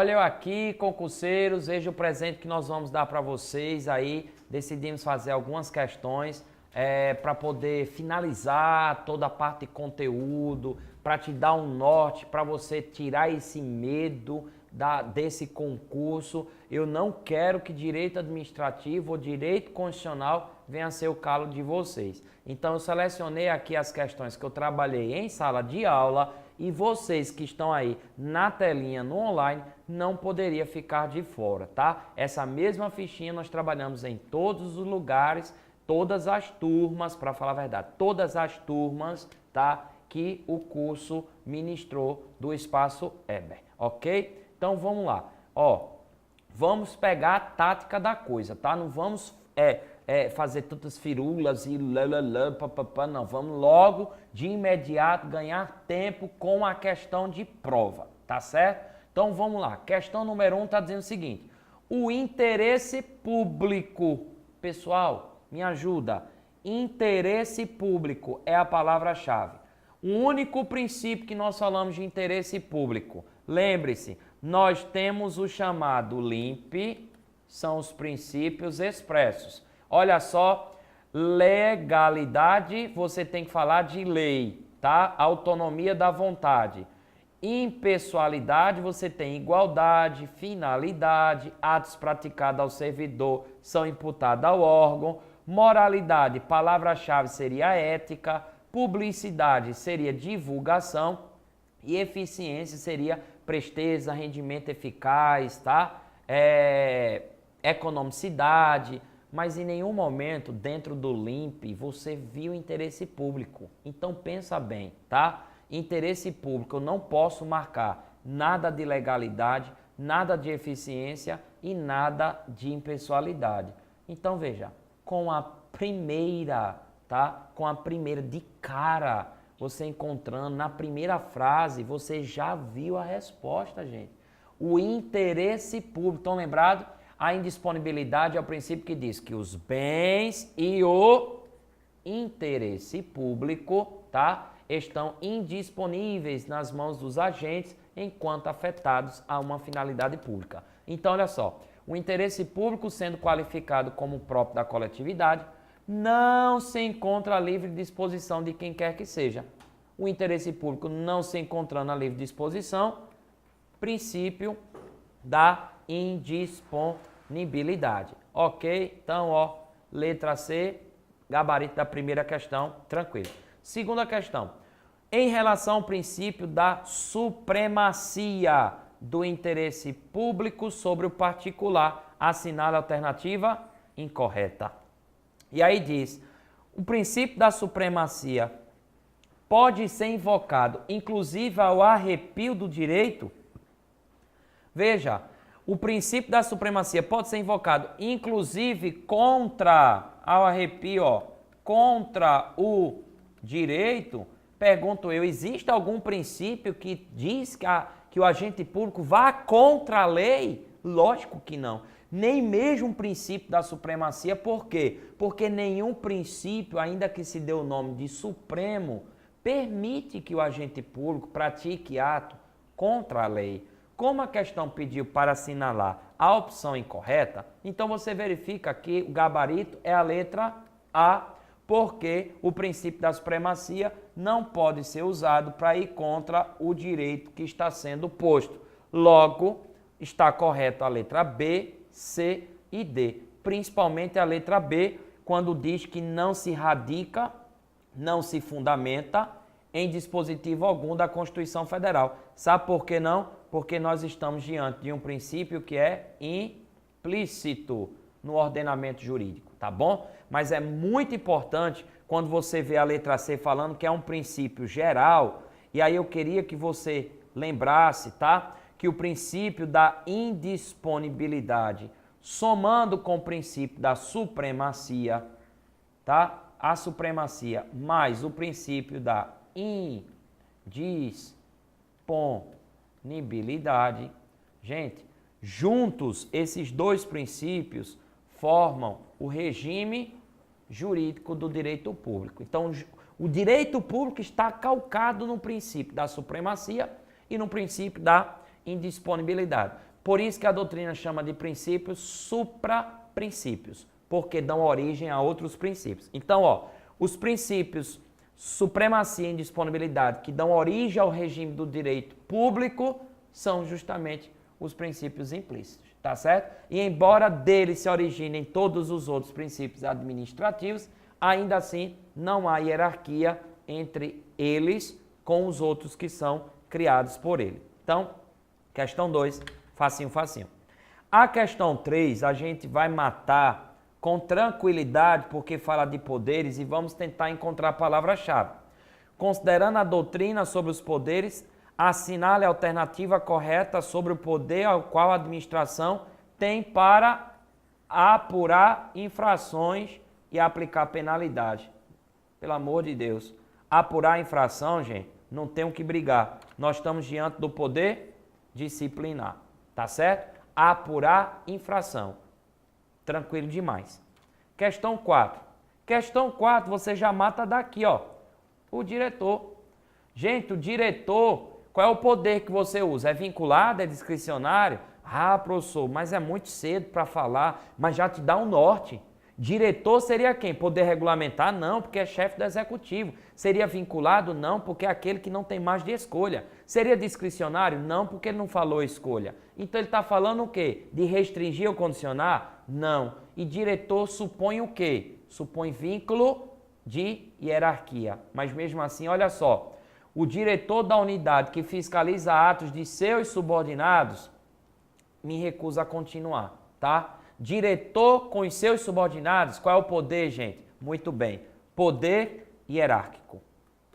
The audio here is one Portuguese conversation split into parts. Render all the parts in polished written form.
Olha eu aqui, concurseiros, veja o presente que nós vamos dar para vocês aí. Decidimos fazer algumas questões para poder finalizar toda a parte de conteúdo, para te dar um norte, para você tirar esse medo desse concurso. Eu não quero que direito administrativo ou direito constitucional venha a ser o calo de vocês. Então eu selecionei aqui as questões que eu trabalhei em sala de aula e vocês que estão aí na telinha no online não poderia ficar de fora, tá? Essa mesma fichinha nós trabalhamos em todos os lugares, todas as turmas, para falar a verdade, todas as turmas, tá? Que o curso ministrou do Espaço Eber, ok? Então vamos lá, ó, vamos pegar a tática da coisa, tá? Não vamos fazer tantas firulas e papapá, não. Vamos logo, de imediato, ganhar tempo com a questão de prova, tá certo? Então vamos lá, questão número 1 está dizendo o seguinte, o interesse público, pessoal, me ajuda, interesse público é a palavra-chave. O único princípio que nós falamos de interesse público, lembre-se, nós temos o chamado LIMP, são os princípios expressos. Olha só, legalidade, você tem que falar de lei, tá? Autonomia da vontade. Impessoalidade, você tem igualdade, finalidade, atos praticados ao servidor são imputados ao órgão. Moralidade, palavra-chave seria ética. Publicidade seria divulgação. E eficiência seria presteza, rendimento eficaz, tá? Economicidade. Mas em nenhum momento dentro do LIMP você viu interesse público. Então pensa bem, tá? Interesse público, eu não posso marcar nada de legalidade, nada de eficiência e nada de impessoalidade. Então veja, com a primeira, tá? Com a primeira de cara, você encontrando na primeira frase, você já viu a resposta, gente. O interesse público, estão lembrados? A indisponibilidade é o princípio que diz que os bens e o interesse público, tá, estão indisponíveis nas mãos dos agentes enquanto afetados a uma finalidade pública. Então, olha só, o interesse público sendo qualificado como próprio da coletividade não se encontra à livre disposição de quem quer que seja. O interesse público não se encontrando à livre disposição, princípio da indisponibilidade. Ok? Então, ó, letra C, gabarito da primeira questão, tranquilo. Segunda questão, em relação ao princípio da supremacia do interesse público sobre o particular, assinale a alternativa incorreta. E aí diz, o princípio da supremacia pode ser invocado, inclusive ao arrepio do direito? Veja, o princípio da supremacia pode ser invocado, inclusive contra, ao arrepio, ó, contra o direito? Pergunto eu, existe algum princípio que diz que o agente público vá contra a lei? Lógico que não. Nem mesmo o princípio da supremacia, por quê? Porque nenhum princípio, ainda que se dê o nome de supremo, permite que o agente público pratique ato contra a lei. Como a questão pediu para assinalar a opção incorreta, então você verifica que o gabarito é a letra A, porque o princípio da supremacia não pode ser usado para ir contra o direito que está sendo posto. Logo, está correto a letra B, C e D. Principalmente a letra B, quando diz que não se radica, não se fundamenta em dispositivo algum da Constituição Federal. Sabe por que não? Porque nós estamos diante de um princípio que é implícito no ordenamento jurídico, tá bom? Mas é muito importante quando você vê a letra C falando que é um princípio geral, e aí eu queria que você lembrasse, tá? Que o princípio da indisponibilidade, somando com o princípio da supremacia, tá? A supremacia mais o princípio da indisponibilidade. Gente, juntos esses dois princípios formam o regime jurídico do direito público. Então, o direito público está calcado no princípio da supremacia e no princípio da indisponibilidade. Por isso que a doutrina chama de princípios supraprincípios, porque dão origem a outros princípios. Então, ó, os princípios supremacia e indisponibilidade que dão origem ao regime do direito público são justamente os princípios implícitos, tá certo? E embora deles se originem todos os outros princípios administrativos, ainda assim não há hierarquia entre eles com os outros que são criados por ele. Então, questão 2, facinho, facinho. A questão 3 a gente vai matar com tranquilidade, porque fala de poderes, e vamos tentar encontrar a palavra-chave. Considerando a doutrina sobre os poderes, assinale a alternativa correta sobre o poder ao qual a administração tem para apurar infrações e aplicar penalidade. Pelo amor de Deus. Apurar infração, gente, não tem o que brigar. Nós estamos diante do poder disciplinar, tá certo? Apurar infração. Tranquilo demais. Questão 4. Questão 4, você já mata daqui, ó. O diretor. Gente, o diretor, qual é o poder que você usa? É vinculado? É discricionário? Ah, professor, mas é muito cedo para falar, mas já te dá um norte. Diretor seria quem? Poder regulamentar? Não, porque é chefe do executivo. Seria vinculado? Não, porque é aquele que não tem margem de escolha. Seria discricionário? Não, porque ele não falou escolha. Então ele está falando o quê? De restringir ou condicionar? Não. E diretor supõe o quê? Supõe vínculo de hierarquia. Mas mesmo assim, olha só. O diretor da unidade que fiscaliza atos de seus subordinados me recusa a continuar, tá? Diretor com os seus subordinados, qual é o poder, gente? Muito bem, poder hierárquico.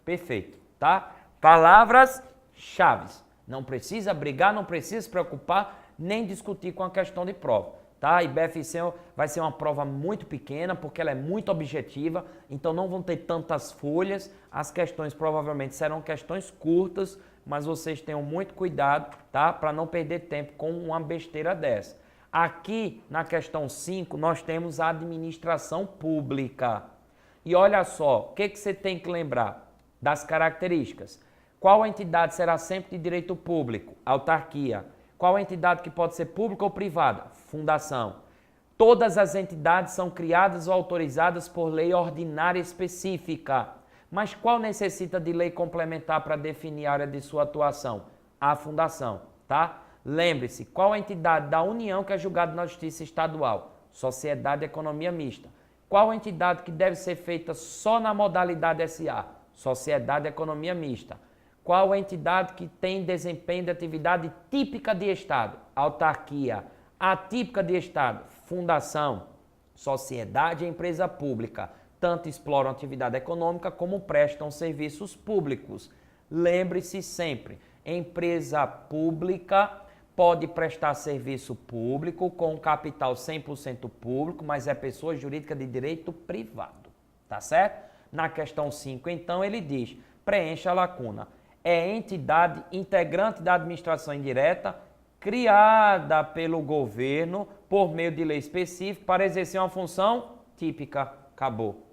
Perfeito, tá? Palavras-chave. Não precisa brigar, não precisa se preocupar, nem discutir com a questão de prova, tá? E BFC vai ser uma prova muito pequena, porque ela é muito objetiva, então não vão ter tantas folhas, as questões provavelmente serão questões curtas, mas vocês tenham muito cuidado, tá? Para não perder tempo com uma besteira dessa. Aqui, na questão 5, nós temos a administração pública. E olha só, o que você tem que lembrar das características? Qual entidade será sempre de direito público? Autarquia. Qual entidade que pode ser pública ou privada? Fundação. Todas as entidades são criadas ou autorizadas por lei ordinária específica. Mas qual necessita de lei complementar para definir a área de sua atuação? A fundação, tá? Lembre-se, qual a entidade da União que é julgada na Justiça Estadual? Sociedade de Economia Mista. Qual a entidade que deve ser feita só na modalidade SA? Sociedade de Economia Mista. Qual a entidade que tem desempenho de atividade típica de Estado? Autarquia. Atípica de Estado? Fundação. Sociedade e empresa pública. Tanto exploram atividade econômica como prestam serviços públicos. Lembre-se sempre, empresa pública pode prestar serviço público com capital 100% público, mas é pessoa jurídica de direito privado, tá certo? Na questão 5, então, ele diz, preencha a lacuna. É entidade integrante da administração indireta, criada pelo governo por meio de lei específica para exercer uma função típica. Acabou.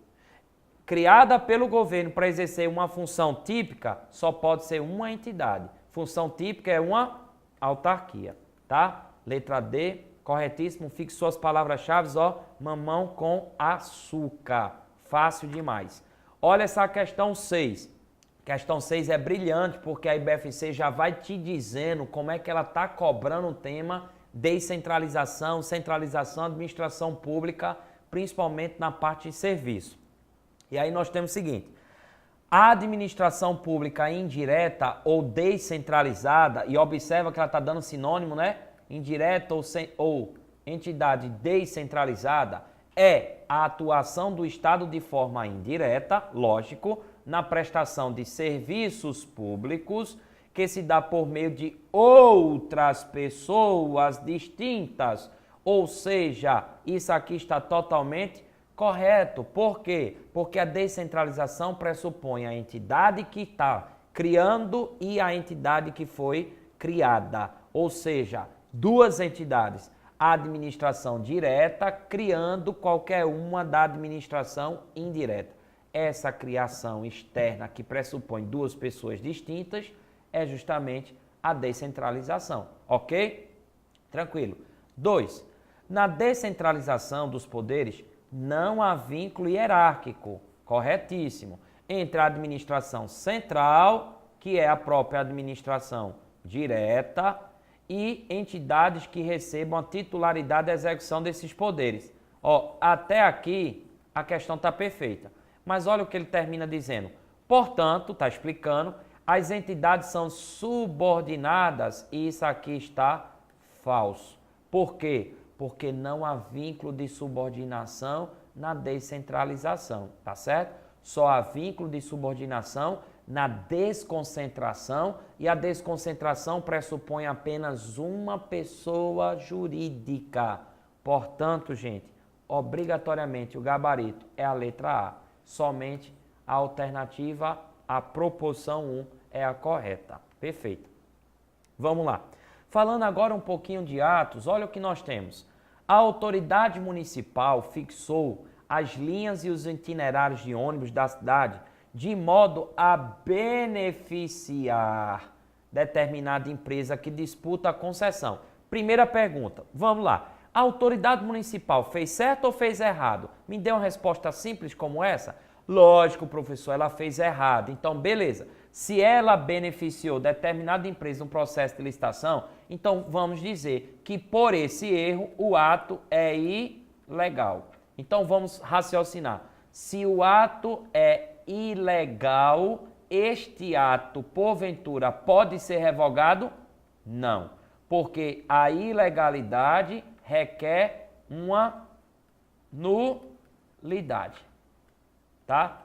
Criada pelo governo para exercer uma função típica, só pode ser uma entidade. Função típica é uma autarquia, tá? Letra D, corretíssimo. Fixe suas palavras-chave, ó, mamão com açúcar. Fácil demais. Olha essa questão 6. Questão 6 é brilhante, porque a IBFC já vai te dizendo como é que ela está cobrando o tema descentralização, centralização, administração pública, principalmente na parte de serviço. E aí nós temos o seguinte, a administração pública indireta ou descentralizada, e observa que ela está dando sinônimo, né? Indireta ou entidade descentralizada, é a atuação do Estado de forma indireta, lógico, na prestação de serviços públicos que se dá por meio de outras pessoas distintas. Ou seja, isso aqui está totalmente correto. Por quê? Porque a descentralização pressupõe a entidade que está criando e a entidade que foi criada. Ou seja, duas entidades. A administração direta criando qualquer uma da administração indireta. Essa criação externa que pressupõe duas pessoas distintas é justamente a descentralização, ok? Tranquilo. 2. Na descentralização dos poderes, não há vínculo hierárquico, corretíssimo, entre a administração central, que é a própria administração direta, e entidades que recebam a titularidade da execução desses poderes. Ó, até aqui a questão está perfeita. Mas olha o que ele termina dizendo. Portanto, está explicando, as entidades são subordinadas e isso aqui está falso. Por quê? Porque não há vínculo de subordinação na descentralização, tá certo? Só há vínculo de subordinação na desconcentração e a desconcentração pressupõe apenas uma pessoa jurídica. Portanto, gente, obrigatoriamente o gabarito é a letra A. Somente a alternativa, a proporção 1 é a correta. Perfeito. Vamos lá. Falando agora um pouquinho de atos, olha o que nós temos. A autoridade municipal fixou as linhas e os itinerários de ônibus da cidade de modo a beneficiar determinada empresa que disputa a concessão. Primeira pergunta, vamos lá. A autoridade municipal fez certo ou fez errado? Me dê uma resposta simples como essa? Lógico, professor, ela fez errado. Então, beleza. Se ela beneficiou determinada empresa no processo de licitação, então vamos dizer que por esse erro o ato é ilegal. Então vamos raciocinar. Se o ato é ilegal, este ato, porventura, pode ser revogado? Não, porque a ilegalidade requer uma nulidade, tá?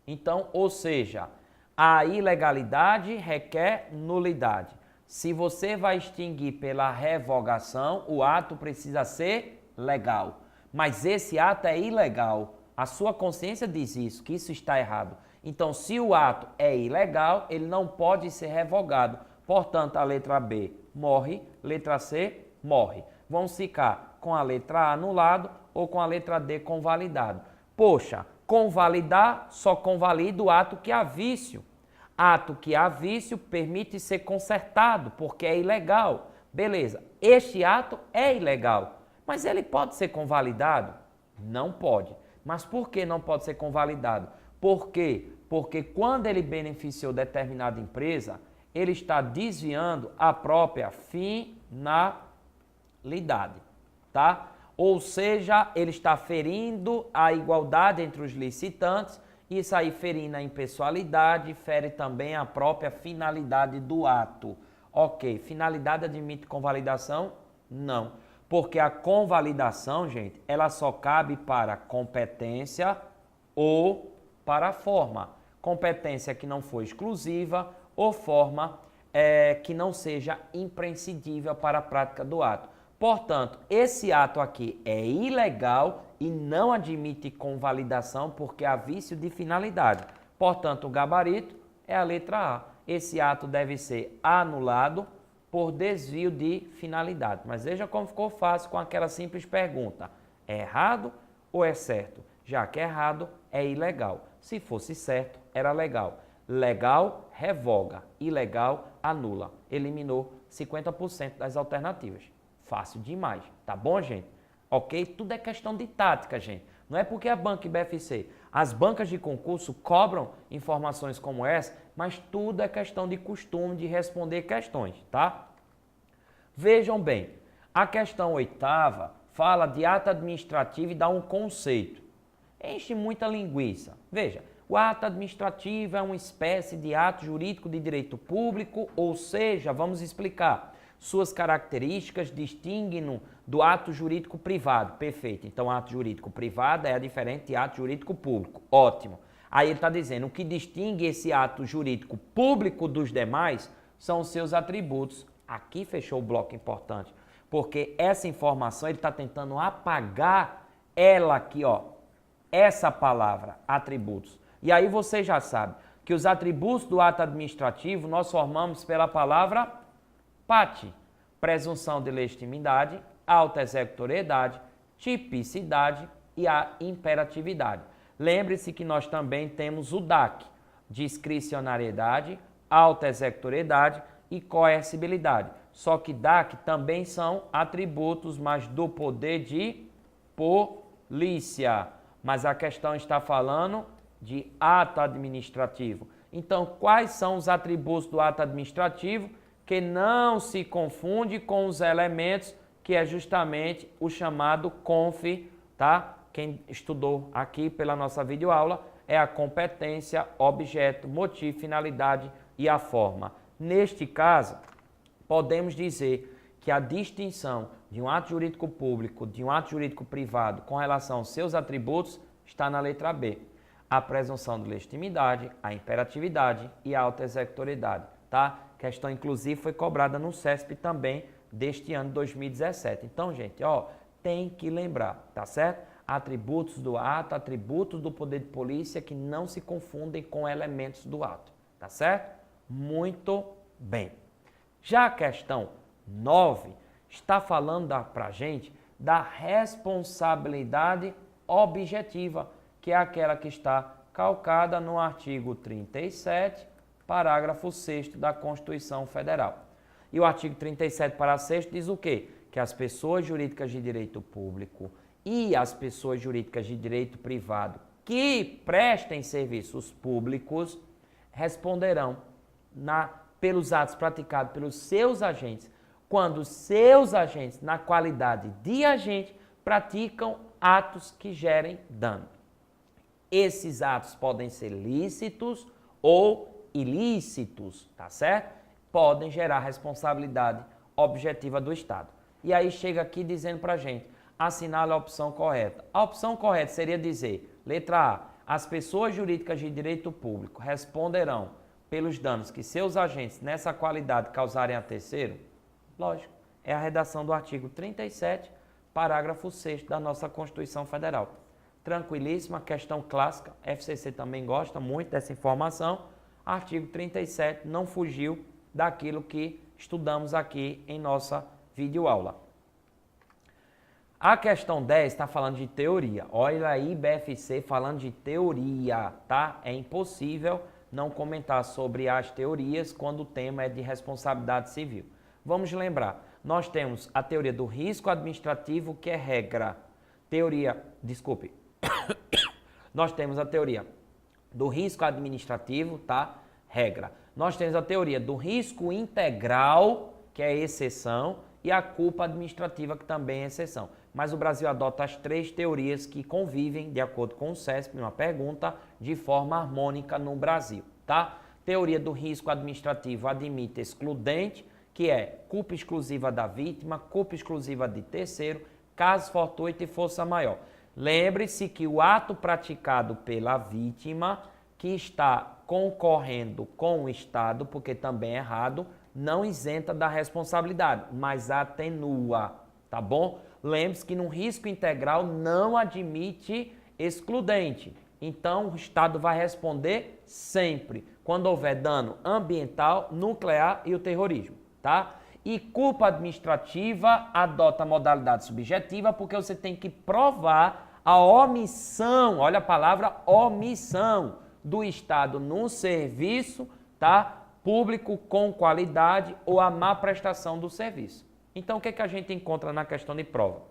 Então, ou seja, a ilegalidade requer nulidade. Se você vai extinguir pela revogação, o ato precisa ser legal. Mas esse ato é ilegal. A sua consciência diz isso, que isso está errado. Então, se o ato é ilegal, ele não pode ser revogado. Portanto, a letra B morre, letra C morre. Vamos ficar com a letra A anulado ou com a letra D convalidado. Poxa, convalidar só convalida o ato que há vício. Ato que há vício permite ser consertado, porque é ilegal. Beleza, este ato é ilegal, mas ele pode ser convalidado? Não pode. Mas por que não pode ser convalidado? Por quê? Porque quando ele beneficiou determinada empresa, ele está desviando a própria finalidade, tá? Ou seja, ele está ferindo a igualdade entre os licitantes, isso aí ferindo a impessoalidade, fere também a própria finalidade do ato. Ok, finalidade admite convalidação? Não. Porque a convalidação, gente, ela só cabe para competência ou para forma. Competência que não for exclusiva ou forma que não seja imprescindível para a prática do ato. Portanto, esse ato aqui é ilegal e não admite convalidação porque há vício de finalidade. Portanto, o gabarito é a letra A. Esse ato deve ser anulado por desvio de finalidade. Mas veja como ficou fácil com aquela simples pergunta. É errado ou é certo? Já que é errado, é ilegal. Se fosse certo, era legal. Legal, revoga. Ilegal, anula. Eliminou 50% das alternativas. Fácil demais. Tá bom, gente? Ok? Tudo é questão de tática, gente. Não é porque a banca IBFC, as bancas de concurso cobram informações como essa, mas tudo é questão de costume de responder questões, tá? Vejam bem, a questão 8ª fala de ato administrativo e dá um conceito. Enche muita linguiça. Veja, o ato administrativo é uma espécie de ato jurídico de direito público, ou seja, vamos explicar. Suas características distinguem-no do ato jurídico privado. Perfeito. Então, ato jurídico privado é diferente de ato jurídico público. Ótimo. Aí ele está dizendo, o que distingue esse ato jurídico público dos demais são os seus atributos. Aqui fechou o bloco importante, porque essa informação ele está tentando apagar ela aqui, ó, essa palavra, atributos. E aí você já sabe que os atributos do ato administrativo nós formamos pela palavra PAT, presunção de legitimidade, auto-executoriedade, tipicidade e a imperatividade. Lembre-se que nós também temos o DAC, discricionariedade, auto-executoriedade e coercibilidade. Só que DAC também são atributos, mas do poder de polícia. Mas a questão está falando de ato administrativo. Então, quais são os atributos do ato administrativo que não se confunde com os elementos que é justamente o chamado CONF, tá? Quem estudou aqui pela nossa videoaula é a competência, objeto, motivo, finalidade e a forma. Neste caso, podemos dizer que a distinção de um ato jurídico público de um ato jurídico privado com relação aos seus atributos está na letra B. A presunção de legitimidade, a imperatividade e a autoexecutoriedade, tá? Questão, inclusive, foi cobrada no CESP também deste ano 2017. Então, gente, ó, tem que lembrar, tá certo? Atributos do ato, atributos do poder de polícia que não se confundem com elementos do ato, tá certo? Muito bem. Já a questão 9 está falando para a gente da responsabilidade objetiva, que é aquela que está calcada no artigo 37, parágrafo 6º da Constituição Federal. E o artigo 37, parágrafo 6º diz o quê? Que as pessoas jurídicas de direito público e as pessoas jurídicas de direito privado que prestem serviços públicos responderão pelos atos praticados pelos seus agentes, quando seus agentes, na qualidade de agente, praticam atos que gerem dano. Esses atos podem ser lícitos ou ilícitos, tá certo? Podem gerar responsabilidade objetiva do Estado. E aí chega aqui dizendo pra gente, assinale a opção correta. A opção correta seria dizer, letra A, as pessoas jurídicas de direito público responderão pelos danos que seus agentes nessa qualidade causarem a terceiro? Lógico, é a redação do artigo 37, parágrafo 6º da nossa Constituição Federal. Tranquilíssima, questão clássica, FCC também gosta muito dessa informação. Artigo 37 não fugiu daquilo que estudamos aqui em nossa videoaula. A questão 10 está falando de teoria. Olha aí, BFC falando de teoria, tá? É impossível não comentar sobre as teorias quando o tema é de responsabilidade civil. Vamos lembrar, nós temos a teoria do risco administrativo, que é regra. Nós temos a teoria do risco administrativo, tá? Regra. Nós temos a teoria do risco integral, que é exceção, e a culpa administrativa, que também é exceção. Mas o Brasil adota as três teorias que convivem, de acordo com o CESP, uma pergunta, de forma harmônica no Brasil, tá? Teoria do risco administrativo admite excludente, que é culpa exclusiva da vítima, culpa exclusiva de terceiro, caso fortuito e força maior. Lembre-se que o ato praticado pela vítima, que está concorrendo com o Estado, porque também é errado, não isenta da responsabilidade, mas atenua, tá bom? Lembre-se que no risco integral não admite excludente. Então, o Estado vai responder sempre, quando houver dano ambiental, nuclear e o terrorismo, tá? E culpa administrativa adota a modalidade subjetiva, porque você tem que provar a omissão, olha a palavra omissão, do Estado num serviço, tá? Público com qualidade ou a má prestação do serviço. Então, o que a gente encontra na questão de prova?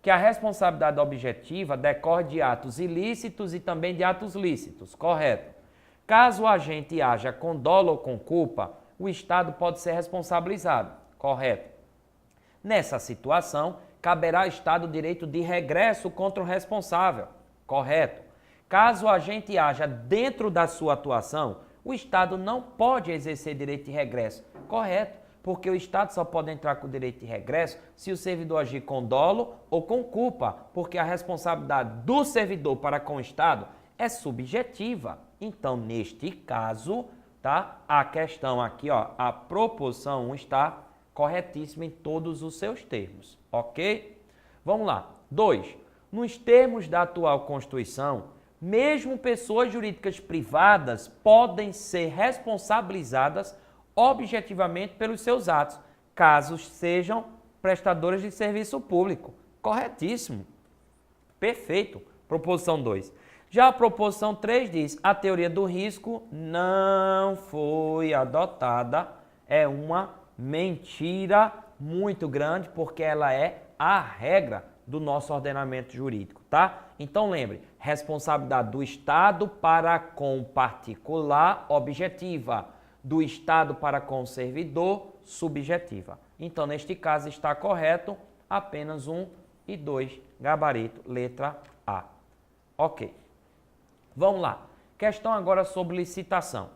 Que a responsabilidade objetiva decorre de atos ilícitos e também de atos lícitos, correto? Caso o agente haja com dolo ou com culpa, o Estado pode ser responsabilizado, correto? Nessa situação, caberá ao Estado o direito de regresso contra o responsável, correto? Caso o agente haja dentro da sua atuação, o Estado não pode exercer direito de regresso, correto? Porque o Estado só pode entrar com o direito de regresso se o servidor agir com dolo ou com culpa, porque a responsabilidade do servidor para com o Estado é subjetiva. Então, neste caso, tá? A questão aqui, ó, a proposição 1 está corretíssima em todos os seus termos, ok? Vamos lá. 2. Nos termos da atual Constituição, mesmo pessoas jurídicas privadas podem ser responsabilizadas objetivamente pelos seus atos, caso sejam prestadores de serviço público. Corretíssimo. Perfeito. Proposição 2. Já a proposição 3 diz, a teoria do risco não foi adotada, é uma mentira muito grande, porque ela é a regra do nosso ordenamento jurídico, tá? Então lembre, responsabilidade do Estado para com o particular objetiva, do Estado para com o servidor subjetiva. Então, neste caso, está correto apenas 1 e 2, gabarito, letra A. Ok. Vamos lá. Questão agora sobre licitação.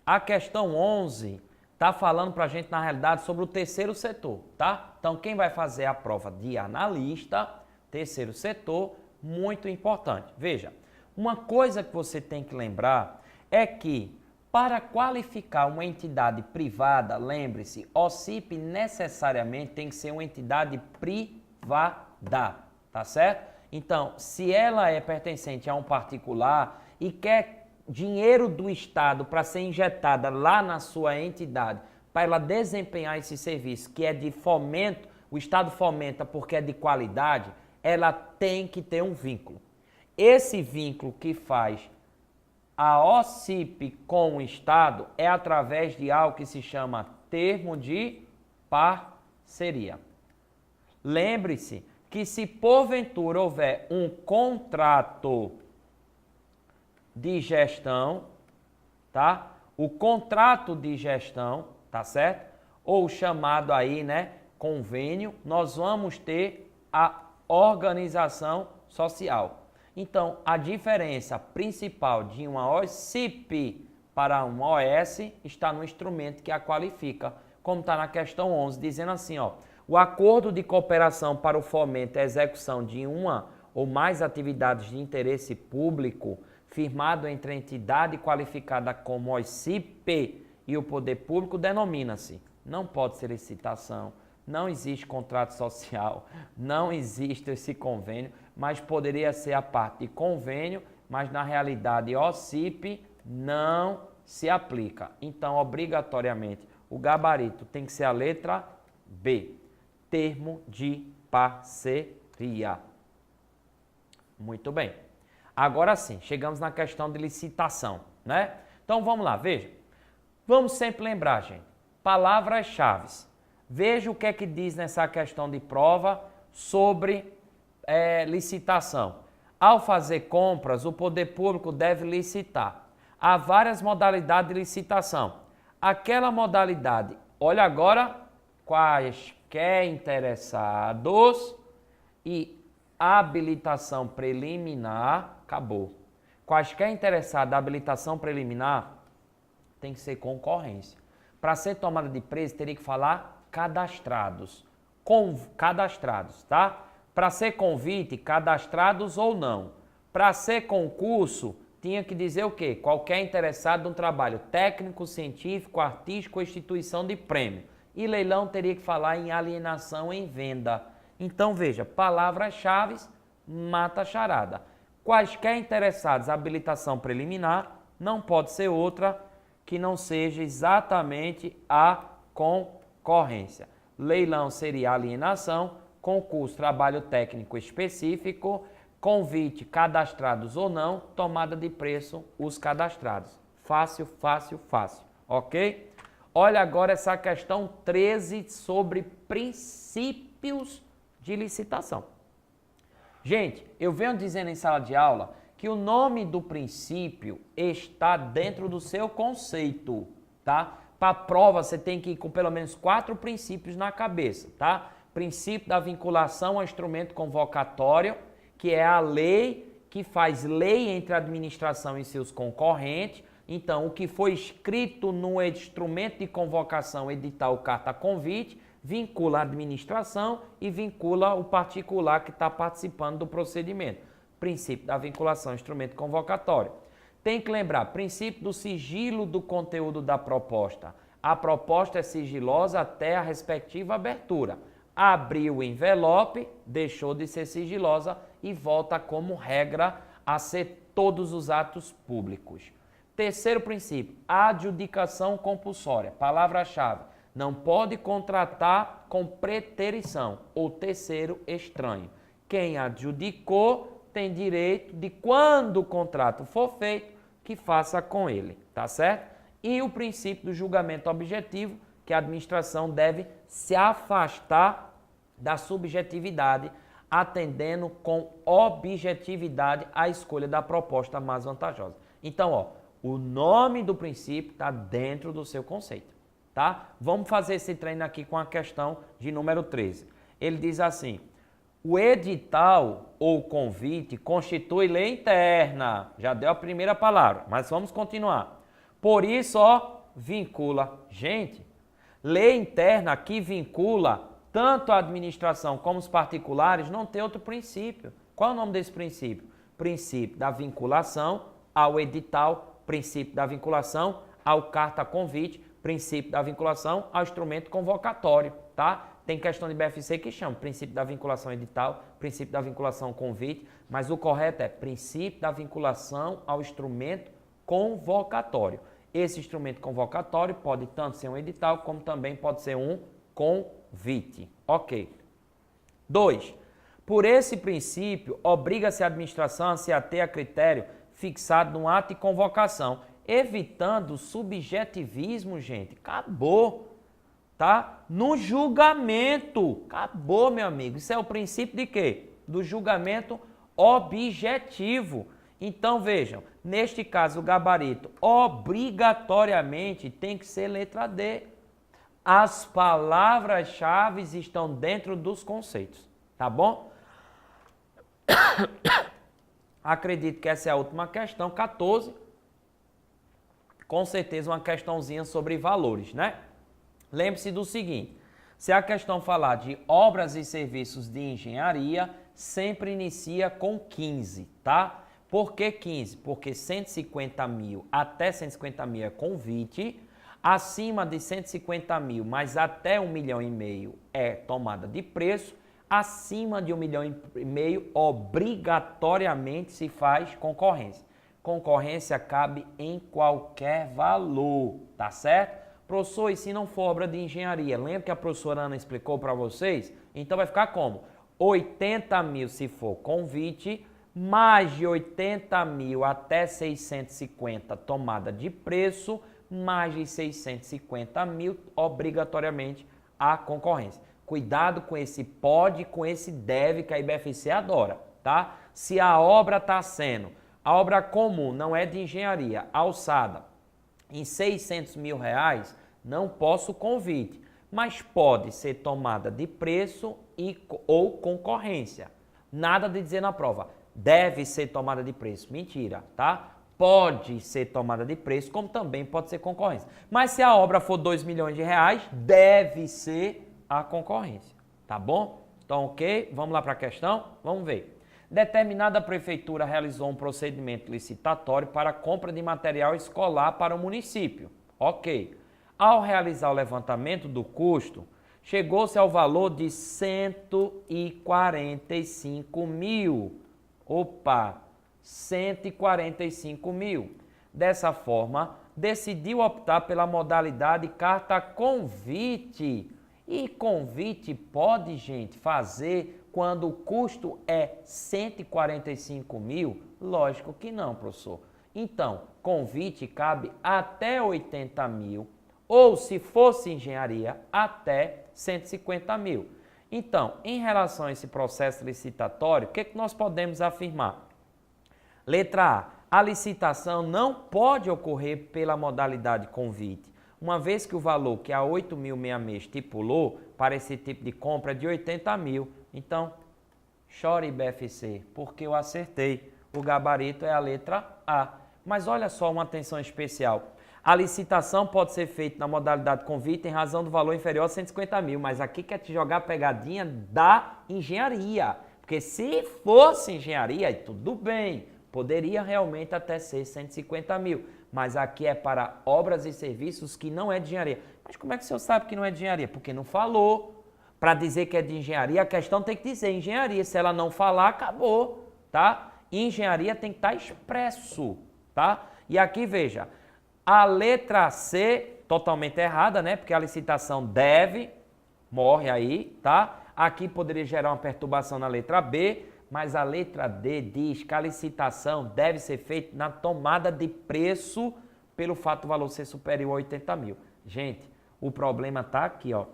A questão 11 está falando para a gente, na realidade, sobre o terceiro setor, tá? Então, quem vai fazer a prova de analista, terceiro setor, muito importante. Veja, uma coisa que você tem que lembrar é que, para qualificar uma entidade privada, lembre-se, OCIP necessariamente tem que ser uma entidade privada, tá certo? Então, se ela é pertencente a um particular e quer dinheiro do Estado para ser injetada lá na sua entidade, para ela desempenhar esse serviço que é de fomento, o Estado fomenta porque é de qualidade, ela tem que ter um vínculo. Esse vínculo que faz a OCIP com o Estado é através de algo que se chama termo de parceria. Lembre-se que se porventura houver um contrato de gestão, tá? O contrato de gestão, tá certo? Ou chamado aí, né, convênio, nós vamos ter a organização social. Então, a diferença principal de uma OCIP para uma OS está no instrumento que a qualifica, como está na questão 11, dizendo assim, ó, o acordo de cooperação para o fomento e execução de uma ou mais atividades de interesse público firmado entre a entidade qualificada como OCIP e o poder público denomina-se. Não pode ser licitação, não existe contrato social, não existe esse convênio, mas poderia ser a parte de convênio, mas na realidade OCIP não se aplica. Então, obrigatoriamente, o gabarito tem que ser a letra B, termo de parceria. Muito bem. Agora sim, chegamos na questão de licitação, né? Então, vamos lá, veja. Vamos sempre lembrar, gente, palavras-chave. Veja o que é que diz nessa questão de prova sobre licitação. Ao fazer compras, o poder público deve licitar. Há várias modalidades de licitação. Aquela modalidade, olha agora, quaisquer interessados e habilitação preliminar, acabou. Quaisquer interessados, habilitação preliminar, tem que ser concorrência. Para ser tomada de preço, teria que falar cadastrados. Cadastrados, tá? Para ser convite, cadastrados ou não. Para ser concurso, tinha que dizer o quê? Qualquer interessado num trabalho técnico, científico, artístico ou instituição de prêmio. E leilão teria que falar em alienação em venda. Então, veja, palavras-chave, mata a charada. Quaisquer interessados, habilitação preliminar, não pode ser outra que não seja exatamente a concorrência. Leilão seria alienação, concurso, trabalho técnico específico, convite, cadastrados ou não, tomada de preço, os cadastrados. Fácil, fácil, fácil, ok? Olha agora essa questão 13 sobre princípios de licitação. Gente, eu venho dizendo em sala de aula que o nome do princípio está dentro do seu conceito, tá? Para a prova você tem que ir com pelo menos 4 princípios na cabeça, tá? Princípio da vinculação ao instrumento convocatório, que é a lei que faz lei entre a administração e seus concorrentes. Então, o que foi escrito no instrumento de convocação, edital, carta, convite, vincula a administração e vincula o particular que está participando do procedimento. Princípio da vinculação ao instrumento convocatório. Tem que lembrar, princípio do sigilo do conteúdo da proposta. A proposta é sigilosa até a respectiva abertura. Abriu o envelope, deixou de ser sigilosa e volta como regra a ser todos os atos públicos. Terceiro princípio, adjudicação compulsória. Palavra-chave, não pode contratar com preterição ou terceiro estranho. Quem adjudicou tem direito de, quando o contrato for feito, que faça com ele, tá certo? E o princípio do julgamento objetivo, que a administração deve se afastar da subjetividade, atendendo com objetividade a escolha da proposta mais vantajosa. Então, ó, o nome do princípio está dentro do seu conceito, tá? Vamos fazer esse treino aqui com a questão de número 13. Ele diz assim: o edital ou convite constitui lei interna. Já deu a primeira palavra, mas vamos continuar. Por isso, ó, vincula. Gente, lei interna que vincula tanto a administração como os particulares não tem outro princípio. Qual é o nome desse princípio? Princípio da vinculação ao edital, princípio da vinculação ao carta-convite, princípio da vinculação ao instrumento convocatório, tá? Tem questão de BFC que chama princípio da vinculação edital, princípio da vinculação convite, mas o correto é princípio da vinculação ao instrumento convocatório. Esse instrumento convocatório pode tanto ser um edital, como também pode ser um convite. Ok. 2. Por esse princípio, obriga-se a administração a se ater a critério fixado no ato de convocação, evitando o subjetivismo, gente. Acabou, tá? No julgamento. Acabou, meu amigo. Isso é o princípio de quê? Do julgamento objetivo. Então, vejam, neste caso, o gabarito obrigatoriamente tem que ser letra D. As palavras-chave estão dentro dos conceitos, tá bom? Acredito que essa é a última questão, 14. Com certeza uma questãozinha sobre valores, né? Lembre-se do seguinte, se a questão falar de obras e serviços de engenharia, sempre inicia com 15, tá? Por que 15? Porque 150 mil até 150 mil é convite, acima de 150 mil, mas até 1,5 milhão é tomada de preço, acima de 1,5 milhão, obrigatoriamente se faz concorrência. Concorrência cabe em qualquer valor, tá certo? Professor, e se não for obra de engenharia? Lembra que a professora Ana explicou para vocês? Então vai ficar como? 80 mil se for convite, mais de 80 mil até 650 tomada de preço, mais de 650 mil obrigatoriamente a concorrência. Cuidado com esse pode, com esse deve, que a IBFC adora, tá? Se a obra está sendo, a obra comum, não é de engenharia, alçada em 600 mil reais, não posso convite, mas pode ser tomada de preço ou concorrência. Nada de dizer na prova, deve ser tomada de preço. Mentira, tá? Pode ser tomada de preço, como também pode ser concorrência. Mas se a obra for 2 milhões de reais, deve ser a concorrência, tá bom? Então, ok? Vamos lá para a questão? Vamos ver. Determinada prefeitura realizou um procedimento licitatório para a compra de material escolar para o município. Ok. Ao realizar o levantamento do custo, chegou-se ao valor de 145 mil. Opa! 145 mil. Dessa forma, decidiu optar pela modalidade carta-convite. E convite pode, gente, fazer quando o custo é 145 mil? Lógico que não, professor. Então, convite cabe até 80 mil, ou se fosse engenharia, até 150 mil. Então, em relação a esse processo licitatório, o que nós podemos afirmar? Letra A, a licitação não pode ocorrer pela modalidade convite, uma vez que o valor que a 8.066 estipulou para esse tipo de compra é de 80 mil. Então, chore BFC, porque eu acertei. O gabarito é a letra A. Mas olha só uma atenção especial. A licitação pode ser feita na modalidade convite em razão do valor inferior a 150 mil, mas aqui quer te jogar a pegadinha da engenharia. Porque se fosse engenharia, tudo bem, poderia realmente até ser 150 mil. Mas aqui é para obras e serviços que não é de engenharia. Mas como é que o senhor sabe que não é de engenharia? Porque não falou. Para dizer que é de engenharia, a questão tem que dizer engenharia. Se ela não falar, acabou, tá? Engenharia tem que estar expresso, tá? E aqui, veja, a letra C, totalmente errada, né? Porque a licitação deve, morre aí, tá? Aqui poderia gerar uma perturbação na letra B, mas a letra D diz que a licitação deve ser feita na tomada de preço pelo fato do valor ser superior a 80 mil. Gente, O problema está aqui, ó.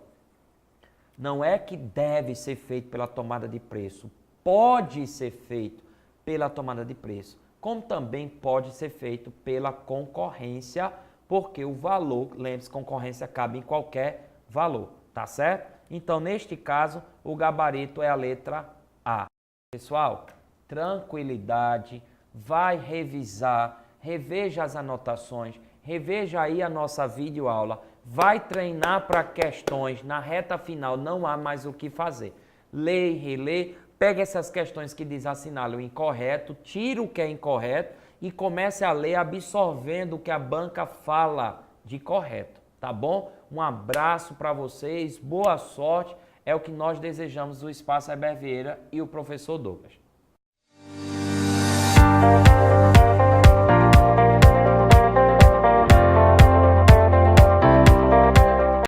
Não é que deve ser feito pela tomada de preço, pode ser feito pela tomada de preço, como também pode ser feito pela concorrência, porque o valor, lembre-se, concorrência cabe em qualquer valor, tá certo? Então, neste caso, o gabarito é a letra A. Pessoal, tranquilidade, vai revisar, reveja as anotações, reveja aí a nossa videoaula, vai treinar para questões, na reta final não há mais o que fazer. Lê e relê, pega essas questões que desassinalem o incorreto, tira o que é incorreto e comece a ler absorvendo o que a banca fala de correto, tá bom? Um abraço para vocês, boa sorte, é o que nós desejamos do Espaço Heber Vieira e o professor Douglas.